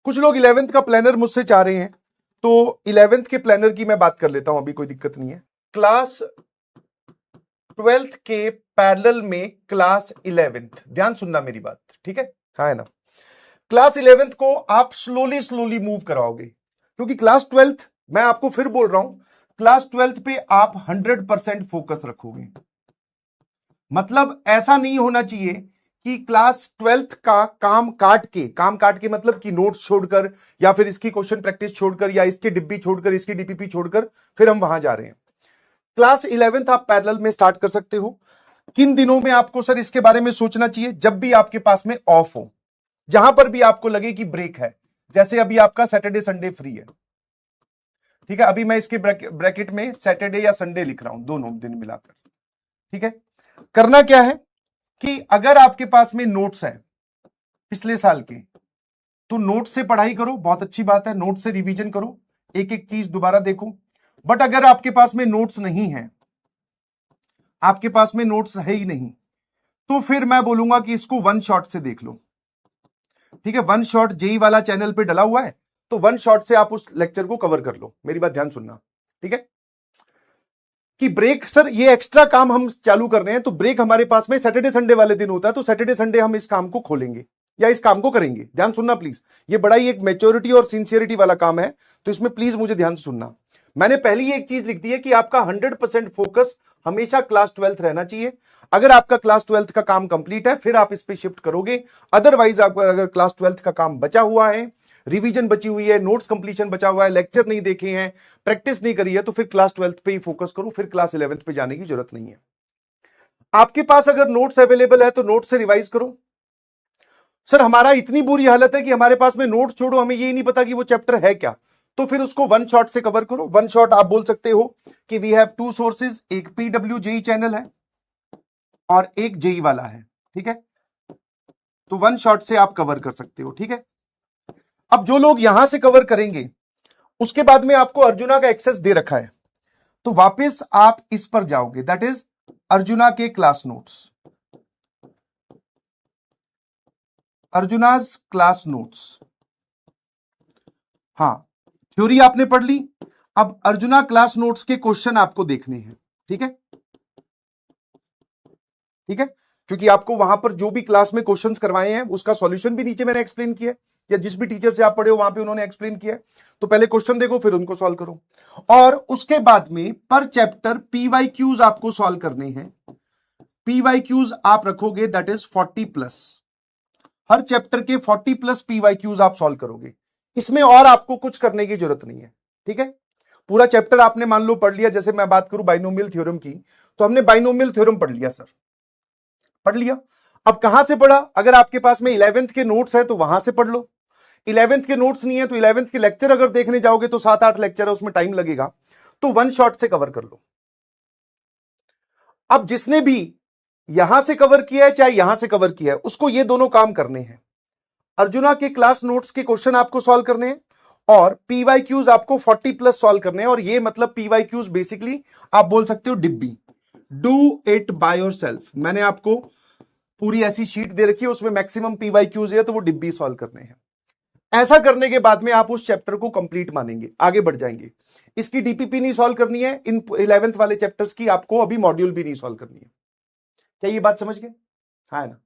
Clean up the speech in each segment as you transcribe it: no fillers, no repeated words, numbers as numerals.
कुछ लोग 11th का प्लानर मुझसे चाह रहे हैं, तो 11th के प्लानर की मैं बात कर लेता हूं, अभी कोई दिक्कत नहीं है। क्लास 12th के पैरेलल में क्लास 11th, ध्यान सुनना मेरी बात, ठीक है, हाँ है ना। क्लास 11th को आप स्लोली स्लोली मूव कराओगे, क्योंकि क्लास 12th, मैं आपको फिर बोल रहा हूं, क्लास 12th पे आप 100% फोकस रखोगे। मतलब ऐसा नहीं होना चाहिए कि क्लास 12th का काम काट के मतलब कि नोट्स छोड़कर या फिर इसकी क्वेश्चन प्रैक्टिस छोड़कर या इसकी डिब्बी छोड़कर इसकी डीपीपी छोड़कर फिर हम वहां जा रहे हैं। क्लास 11th आप पैरेलल में स्टार्ट कर सकते हो। किन दिनों में आपको सर इसके बारे में सोचना चाहिए? जब भी आपके पास में ऑफ हो, जहां पर भी आपको लगे कि ब्रेक है, जैसे अभी आपका सैटरडे संडे फ्री है, ठीक है, अभी मैं इसके ब्रैकेट में सैटरडे या संडे लिख रहा हूं, दोनों दिन मिलाकर, ठीक है। करना क्या है कि अगर आपके पास में नोट्स हैं पिछले साल के, तो नोट से पढ़ाई करो, बहुत अच्छी बात है, नोट से रिवीजन करो, एक एक चीज दोबारा देखो। बट अगर आपके पास में नोट्स नहीं है, आपके पास में नोट्स है ही नहीं, तो फिर मैं बोलूंगा कि इसको वन शॉट से देख लो, ठीक है। वन शॉट जेई वाला चैनल पे डला हुआ है, तो वन शॉट से आप उस लेक्चर को कवर कर लो। मेरी बात ध्यान सुनना, ठीक है। कि ब्रेक सर ये एक्स्ट्रा काम हम चालू कर रहे हैं, तो ब्रेक हमारे पास में सैटरडे संडे वाले दिन होता है, तो सैटरडे संडे हम इस काम को खोलेंगे या इस काम को करेंगे। ध्यान सुनना प्लीज, ये बड़ा ही एक मैच्योरिटी और सिंसियरिटी वाला काम है, तो इसमें प्लीज मुझे ध्यान से सुनना। मैंने पहली एक चीज लिख दी है कि आपका 100% फोकस हमेशा क्लास 12th रहना चाहिए। अगर आपका क्लास 12th का काम कंप्लीट है, फिर आप इस पे शिफ्ट करोगे। अदरवाइज आपका अगर क्लास 12th का काम बचा हुआ है, रिवीजन बची हुई है, नोट्स कंप्लीशन बचा हुआ है, लेक्चर नहीं देखे हैं, प्रैक्टिस नहीं करी है, तो फिर क्लास 12th पे ही फोकस करो, फिर क्लास 11th पे जाने की जरूरत नहीं है। आपके पास अगर नोट्स अवेलेबल है तो नोट्स से रिवाइज करो। सर हमारा इतनी बुरी हालत है कि हमारे पास में नोट्स छोड़ो, हमें ये नहीं पता कि वो चैप्टर है क्या, तो फिर उसको वन शॉट से कवर करो। वन शॉट आप बोल सकते हो कि वी हैव टू सोर्सेज, एक पीडब्ल्यू जेई चैनल है और एक जेई वाला है, ठीक है, तो वन शॉट से आप कवर कर सकते हो, ठीक है। अब जो लोग यहां से कवर करेंगे, उसके बाद में आपको अर्जुना का एक्सेस दे रखा है, तो वापस आप इस पर जाओगे, दैट इज अर्जुना के class notes, Arjuna's class notes. हां, थ्योरी आपने पढ़ ली, अब अर्जुना क्लास नोट्स के क्वेश्चन आपको देखने हैं, ठीक है, ठीक है, क्योंकि आपको वहां पर जो भी क्लास में क्वेश्चंस करवाए हैं उसका सॉल्यूशन भी नीचे मैंने एक्सप्लेन किया है, या जिस भी टीचर से आप पढ़े हो वहां पे उन्होंने एक्सप्लेन किया है। तो पहले क्वेश्चन देखो, फिर उनको सॉल्व करो, और उसके बाद में पर चैप्टर पीवाईक्यूज आपको सॉल्व करने हैं। पीवाईक्यूज आप रखोगे, दैट इज 40+, हर चैप्टर के 40+ पीवाईक्यूज आप सॉल्व करोगे। इसमें और आपको कुछ करने की जरूरत नहीं है, ठीक है। पूरा चैप्टर आपने मान लो पढ़ लिया, जैसे मैं बात करूं बाइनोमियल थ्योरम की, तो हमने बाइनोमियल थ्योरम पढ़ लिया सर, पढ़ लिया। अब कहां से पढ़ा? अगर आपके पास में 11th के नोट्स हैं तो वहां से पढ़ लो, 11th के नोट्स नहीं है तो 11th के लेक्चर अगर देखने जाओगे तो 7-8 लेक्चर है, उसमें टाइम लगेगा, तो वन शॉट से कवर कर लो। अब जिसने भी यहां से कवर किया है चाहे यहां से कवर किया है, उसको ये दोनों काम करने हैं। अर्जुना के क्लास नोट्स के क्वेश्चन आपको सॉल्व करने हैं और पीवाईक्यूज आपको 40+ सॉल्व करने हैं। और ये मतलब पीवाईक्यूज बेसिकली आप बोल सकते हो डिब्बी, डू इट बाय योरसेल्फ। मैंने आपको पूरी ऐसी शीट दे रखी है, उसमें मैक्सिमम पीवाईक्यूज है, तो वो डिब्बी सॉल्व करने हैं। ऐसा करने के बाद में आप उस चैप्टर को कंप्लीट मानेंगे, आगे बढ़ जाएंगे। इसकी डीपीपी नहीं सॉल्व करनी है, इन 11th वाले चैप्टर्स की आपको अभी मॉड्यूल भी नहीं सॉल्व करनी है। क्या ये बात समझ गए? हाँ ना।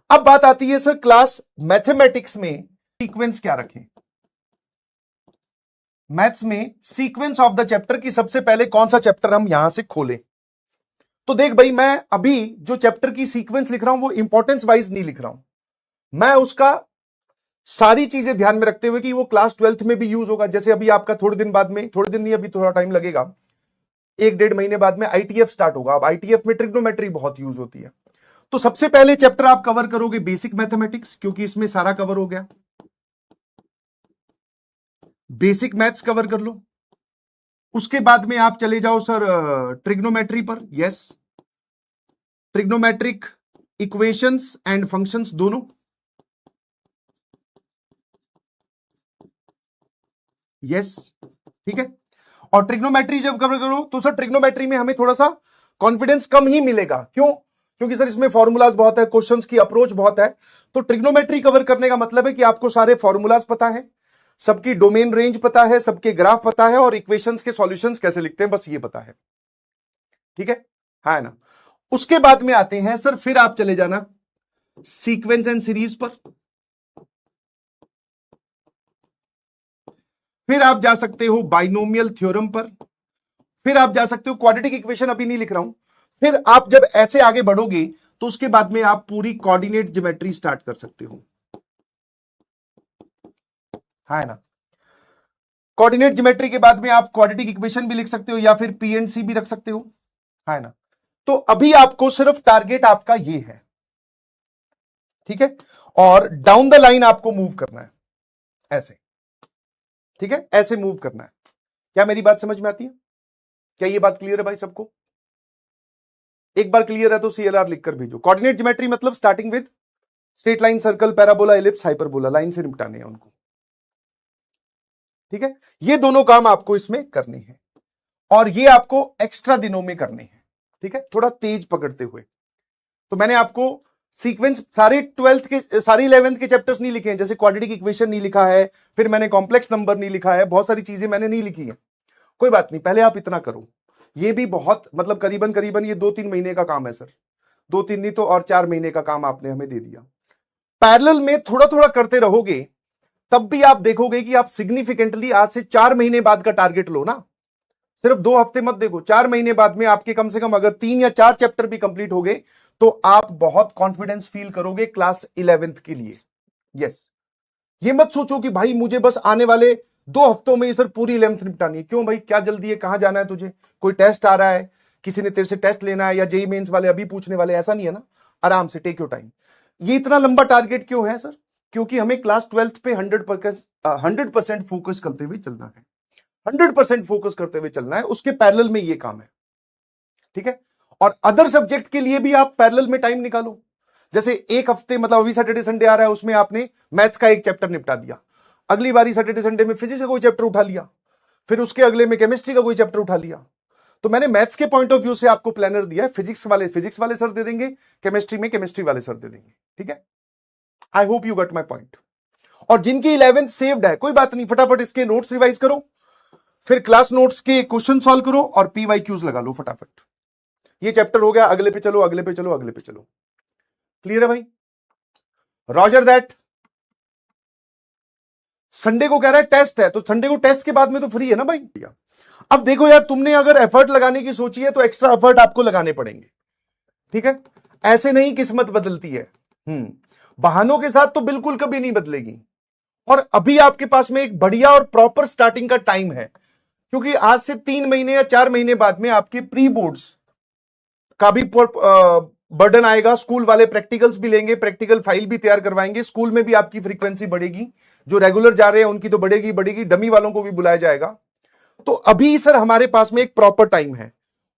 अब बात आती है सर क्लास मैथमेटिक्स में सीक्वेंस क्या रखें। मैथ्स में सीक्वेंस ऑफ द चैप्टर की सबसे पहले कौन सा चैप्टर हम यहां से खोलें। तो देख भाई, मैं अभी जो चैप्टर की सीक्वेंस लिख रहा हूं वो इंपॉर्टेंस वाइज नहीं लिख रहा हूं, मैं उसका सारी चीजें ध्यान में रखते हुए कि वो क्लास 12th में भी यूज होगा। जैसे अभी आपका थोड़े दिन बाद में, थोड़े दिन नहीं अभी थोड़ा टाइम लगेगा, 1-1.5 महीने बाद में आईटीएफ स्टार्ट होगा। अब आईटीएफ में ट्रिग्नोमेट्री बहुत यूज होती है, तो सबसे पहले चैप्टर आप कवर करोगे बेसिक मैथमेटिक्स, क्योंकि इसमें सारा कवर हो गया। बेसिक मैथ्स कवर कर लो, उसके बाद में आप चले जाओ सर ट्रिग्नोमेट्री पर। Yes, trigonometric equations and functions दोनों। यस, ठीक है। और ट्रिग्नोमेट्री जब कवर करो तो सर ट्रिग्नोमेट्री में हमें थोड़ा सा कॉन्फिडेंस कम ही मिलेगा। क्यों? क्योंकि सर इसमें फॉर्मूलाज बहुत है, क्वेश्चंस की अप्रोच बहुत है। तो ट्रिग्नोमेट्री कवर करने का मतलब है कि आपको सारे फॉर्मूलाज पता है, सबकी डोमेन रेंज पता है, सबके ग्राफ पता है, और इक्वेशंस के सॉल्यूशंस कैसे लिखते हैं बस ये पता है। ठीक है ना। उसके बाद में आते हैं सर, फिर आप चले जाना सीक्वेंस एंड सीरीज पर, फिर आप जा सकते हो बाइनोमियल थ्योरम पर, फिर आप जा सकते हो क्वाड्रेटिक इक्वेशन, अभी नहीं लिख रहा हूं। फिर आप जब ऐसे आगे बढ़ोगे तो उसके बाद में आप पूरी कोऑर्डिनेट ज्योमेट्री स्टार्ट कर सकते हो, है ना। कोऑर्डिनेट ज्योमेट्री के बाद में आप क्वाड्रेटिक इक्वेशन भी लिख सकते हो या फिर पीएनसी भी रख सकते हो, है ना। तो अभी आपको सिर्फ टारगेट आपका ये है, ठीक है, और डाउन द लाइन आपको मूव करना है ऐसे, ठीक है, ऐसे मूव करना है। क्या मेरी बात समझ में आती है? क्या ये बात क्लियर है भाई सबको? एक बार क्लियर है तो सीएलआर लिखकर भेजो। कोऑर्डिनेट ज्योमेट्री मतलब starting with straight line, circle, parabola, ellipse, hyperbola, line से निपटाने हैं उनको, ठीक है। ये दोनों काम आपको इसमें करने हैं और ये आपको एक्स्ट्रा दिनों में करने हैं, ठीक है, थोड़ा तेज पकड़ते हुए। तो मैंने आपको सीक्वेंस सारे 12th के, सारे 11th के चैप्टर्स नहीं लिखे हैं, जैसे क्वाड्रेटिक इक्वेशन नहीं लिखा है, फिर मैंने कॉम्प्लेक्स नंबर नहीं लिखा है, बहुत सारी चीजें मैंने नहीं लिखी है। कोई बात नहीं, पहले आप इतना करो। ये भी बहुत मतलब करीबन करीबन ये 2-3 महीने का काम है सर, 2-3 नहीं तो और 4 महीने का काम आपने हमें दे दिया। पैरेलल में थोड़ा थोड़ा करते रहोगे तब भी आप देखोगे कि आप सिग्निफिकेंटली आज से 4 महीने बाद का टारगेट लो ना, सिर्फ 2 हफ्ते मत देखो, 4 महीने बाद में आपके कम से कम अगर 3 या 4 चैप्टर भी कंप्लीट हो गए तो आप बहुत कॉन्फिडेंस फील करोगे क्लास 11th के लिए। यस, ये मत सोचो कि भाई मुझे बस आने वाले 2 हफ्तों में ये सर पूरी 11th निपटानी है। क्यों भाई, क्या जल्दी है, कहां जाना है तुझे, कोई टेस्ट आ रहा है, किसी ने तेरे से टेस्ट लेना है, या जेई मेंस वाले अभी पूछने वाले, ऐसा नहीं है ना। आराम से टेक योर टाइम। ये इतना लंबा टारगेट क्यों है सर? क्योंकि हमें क्लास 12th पे 100% फोकस करते हुए चलना है, 100% फोकस करते हुए चलना है, उसके पैरेलल में ये काम है, ठीक है। और अदर सब्जेक्ट के लिए भी आप पैरेलल में टाइम निकालो। जैसे एक हफ्ते मतलब अभी सैटरडे संडे आ रहा है, उसमें आपने मैथ्स का एक चैप्टर निपटा दिया, अगली बारी सैटरडे संडे में फिजिक्स का कोई चैप्टर उठा लिया, फिर उसके अगले में केमिस्ट्री का कोई चैप्टर उठा लिया। तो मैंने मैथ्स के पॉइंट ऑफ व्यू से आपको प्लानर दिया है, फिजिक्स वाले सर दे देंगे, केमिस्ट्री में केमिस्ट्री वाले सर दे देंगे, ठीक है। I hope you got my point. और जिनकी 11th सेव्ड है कोई बात नहीं, फटाफट इसके नोट्स रिवाइज करो, फिर क्लास नोट्स के क्वेश्चन सॉल्व करो और पीवाईक्यूज लगा लो फटाफट। ये चैप्टर हो गया, अगले पे चलो, अगले पे चलो, अगले पे चलो। क्लियर है भाई? Roger that. संडे को कह रहा है टेस्ट है, तो संडे को टेस्ट के बाद में तो फ्री है ना भाई। अब देखो यार, तुमने अगर एफर्ट लगाने की सोची है तो एक्स्ट्रा एफर्ट आपको लगाने पड़ेंगे, ठीक है। ऐसे नहीं किस्मत बदलती है, बहानों के साथ तो बिल्कुल कभी नहीं बदलेगी। और अभी आपके पास में एक बढ़िया और प्रॉपर स्टार्टिंग का टाइम है, क्योंकि आज से 3 महीने या 4 महीने बाद में आपके प्री बोर्ड्स का भी बर्डन आएगा। स्कूल वाले प्रैक्टिकल्स भी लेंगे, प्रैक्टिकल फाइल भी तैयार करवाएंगे, स्कूल में भी आपकी फ्रीक्वेंसी बढ़ेगी, जो रेगुलर जा रहे हैं उनकी तो बढ़ेगी बढ़ेगी, डमी वालों को भी बुलाया जाएगा। तो अभी सर हमारे पास में एक प्रॉपर टाइम है,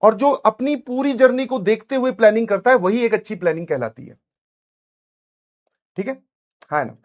और जो अपनी पूरी जर्नी को देखते हुए प्लानिंग करता है वही एक अच्छी प्लानिंग कहलाती है, ठीक है ना।